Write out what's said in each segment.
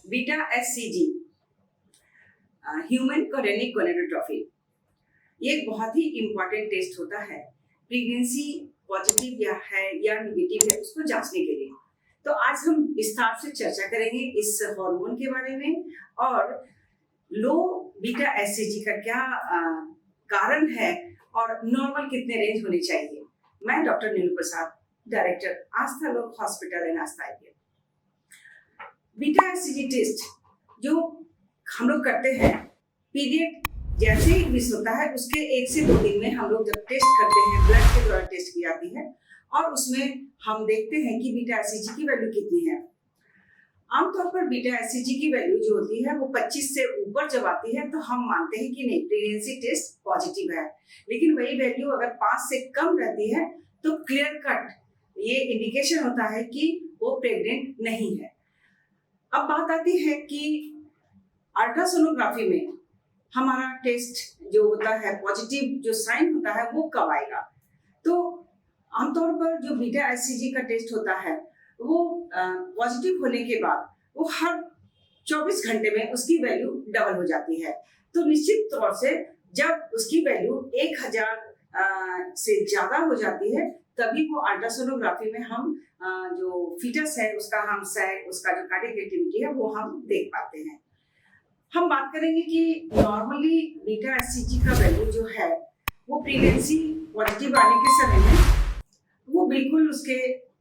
Beta SCG human कोरेनिक गोनेडोट्रॉफी, ये एक बहुत ही इम्पोर्टेंट टेस्ट होता है प्रेगनेंसी पॉजिटिव है या निगेटिव है उसको जांचने के लिए। तो आज हम विस्तार से चर्चा करेंगे इस हार्मोन के बारे में और लो बीटा एससीजी का क्या कारण है और नॉर्मल कितने रेंज होने चाहिए। मैं doctor Neelu Prasad, director Aastha Lok hospital in Aastha. Beta HCG test जो हम लोग करते हैं पीरियड जैसे ही मिस होता है उसके 1 से 2 दिन में हम लोग जब टेस्ट करते हैं, ब्लड के द्वारा टेस्ट की जाती है और उसमें हम देखते हैं कि बीटा एससीजी की वैल्यू कितनी है। आमतौर पर बीटा एससीजी की वैल्यू जो होती है वो 25 से ऊपर जब आती है तो हम मानते हैं कि नहीं, प्रेगनेंसी टेस्ट पॉजिटिव है। लेकिन वही वैल्यू अगर 5 से कम रहती है तो क्लियर कट ये इंडिकेशन होता है कि वो प्रेग्नेंट नहीं है। अब बात आती है कि अल्ट्रासोनोग्राफी में हमारा टेस्ट जो होता है पॉजिटिव जो साइन होता है वो कब आएगा। तो आमतौर पर जो बीटा एससीजी का टेस्ट होता है वो पॉजिटिव होने के बाद वो हर 24 घंटे में उसकी वैल्यू डबल हो जाती है। तो निश्चित तौर से जब उसकी वैल्यू 1000 से ज्यादा हो जाती है तभी वो अल्ट्रासोनोग्राफी में हम जो फीटस है उसका हम सैग, उसका जो कार्डियक एक्टिविटी है वो हम देख पाते हैं। हम बात करेंगे कि नॉर्मली बीटा एससीजी का वैल्यू जो है वो प्रेगनेंसी पॉजिटिव आने के समय में वो बिल्कुल उसके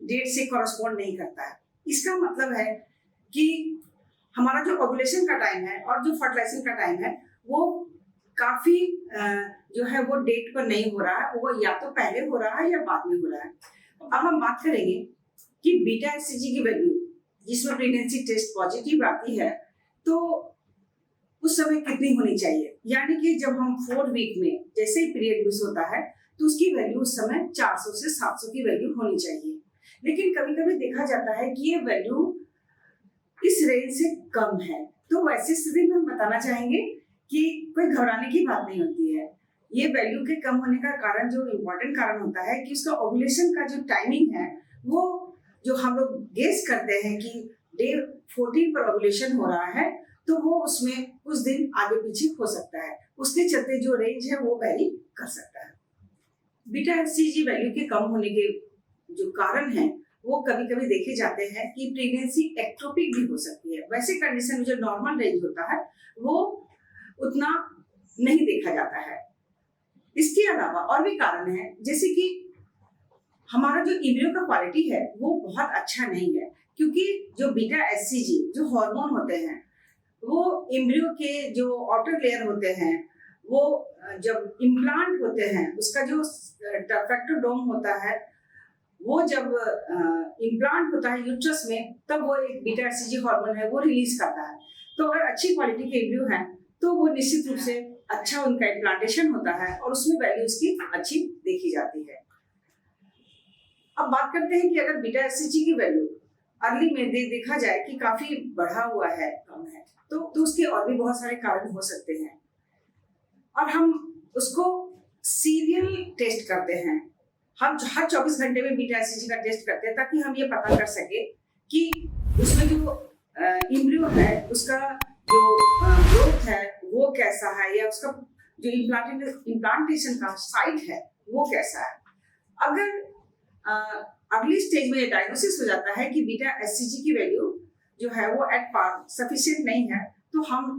डेट से कॉरस्पॉन्ड नहीं करता है। इसका मतलब है कि हमारा जो ओव्यूलेशन का टाइम है और जो फर्टिलाइजेशन का टाइम है वो काफी जो है वो डेट पर नहीं हो रहा है, वो या तो पहले हो रहा है या बाद में हो रहा है। अब हम बात करेंगे कि बीटा एससीजी की वैल्यू जिसमें प्रेगनेंसी टेस्ट पॉजिटिव आती है तो उस समय कितनी होनी चाहिए। यानी कि जब हम 4 वीक में जैसे ही पीरियड मिस होता है तो उसकी वैल्यू उस समय 400 से 700 की वैल्यू होनी चाहिए। लेकिन कभी कभी देखा जाता है कि ये वैल्यू इस रेंज से कम है। तो वैसी स्थिति में हम बताना चाहेंगे कि कोई घबराने की बात नहीं होती है। ये वैल्यू के कम होने का कारण जो इम्पोर्टेंट कारण होता है कि उसका ओव्यूलेशन का जो टाइमिंग है वो जो हम लोग गेस करते हैं कि डे 14 पर ओव्यूलेशन हो रहा है तो वो उसमें कुछ दिन आगे पीछे हो सकता है। उसके चलते जो रेंज है वो वैरी कर सकता है। बीटा एससीजी वैल्यू के कम होने के जो कारण है वो कभी कभी देखे जाते हैं कि प्रेगनेंसी एक्टोपिक भी हो सकती है। वैसे कंडीशन में जो नॉर्मल रेंज होता है वो उतना नहीं देखा जाता है। इसके अलावा और भी कारण है, जैसे कि हमारा जो इम्ब्रियो का क्वालिटी है वो बहुत अच्छा नहीं है, क्योंकि जो बीटा एससीजी जो हार्मोन होते हैं वो इम्ब्रियो के जो आउटर लेयर होते हैं वो जब इम्प्लांट होते हैं उसका जो टर्फेक्टोडोम होता है वो जब इम्प्लांट होता है यूट्रस में तब वो एक बीटा एससीजी हार्मोन है वो रिलीज करता है। तो अगर अच्छी क्वालिटी के इम्ब्रियो हैं तो वो निश्चित रूप से अच्छा उनका इम्प्लांटेशन होता है और उसमें वैल्यू उसकी अच्छी देखी जाती है। अब बात करते हैं कि अगर बीटा एससीजी की वैल्यू अर्ली में देखा जाए कि काफी बढ़ा हुआ है, कम है, तो उसके और भी बहुत सारे कारण हो सकते हैं और हम उसको सीरियल टेस्ट करते हैं। हम हर 24 घंटे में बीटा एससीजी का टेस्ट करते हैं ताकि हम ये पता कर सके कि उसमें जो इम्ब्रियो है उसका जो ग्रोथ है वो कैसा है या उसका जो इम्प्लांटेशन का साइट है वो कैसा है। अगर अगली स्टेज में डायग्नोसिस हो जाता है कि बीटा एससीजी की वैल्यू जो है वो एट पार सफिशिएंट नहीं है तो हम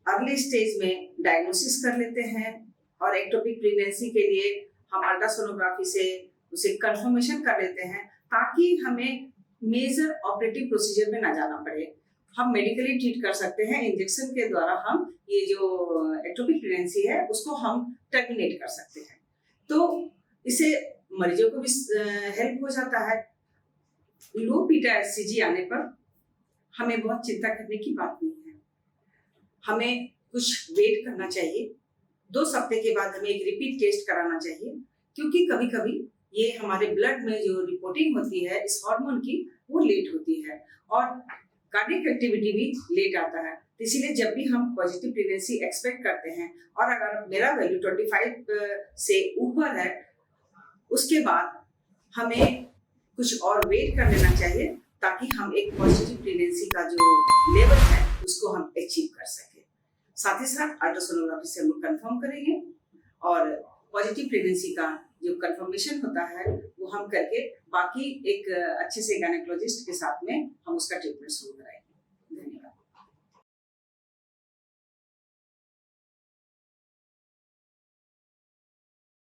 अगले स्टेज में डायग्नोसिस कर लेते हैं और एक्टोपिक प्रेगनेंसी के लिए हम अल्ट्रासोनोग्राफी से उसे कंफर्मेशन कर लेते हैं ताकि हमें मेजर ऑपरेटिव प्रोसीजर में ना जाना पड़े। हम मेडिकली ट्रीट कर सकते हैं, इंजेक्शन के द्वारा हम ये जो एक्टोपिक प्रेगनेंसी है उसको हम टर्मिनेट कर सकते हैं। तो इसे मरीजों को भी हेल्प हो जाता है। लो बीटा एससीजी आने पर हमें बहुत चिंता करने की बात नहीं है। हमें कुछ वेट करना चाहिए, 2 हफ्ते के बाद हमें एक रिपीट टेस्ट कराना चाहिए, क्योंकि कभी कभी ये हमारे ब्लड में जो रिपोर्टिंग होती है इस हार्मोन की वो लेट होती है और कार्डियक एक्टिविटी भी लेट आता है। तो इसीलिए जब भी हम पॉजिटिव प्रेगनेंसी एक्सपेक्ट करते हैं और अगर मेरा वैल्यू 25 से ऊपर है उसके बाद हमें कुछ और वेट कर लेना चाहिए ताकि हम एक पॉजिटिव प्रेगनेंसी का जो लेवल साथ ही साथ अल्ट्रासोनोग्राफी से हम लोग कंफर्म करेंगे और पॉजिटिव प्रेगनेंसी का जो कंफर्मेशन होता है वो हम करके बाकी एक अच्छे से गायनेकोलॉजिस्ट के साथ में हम उसका ट्रीटमेंट शुरू कराएंगे।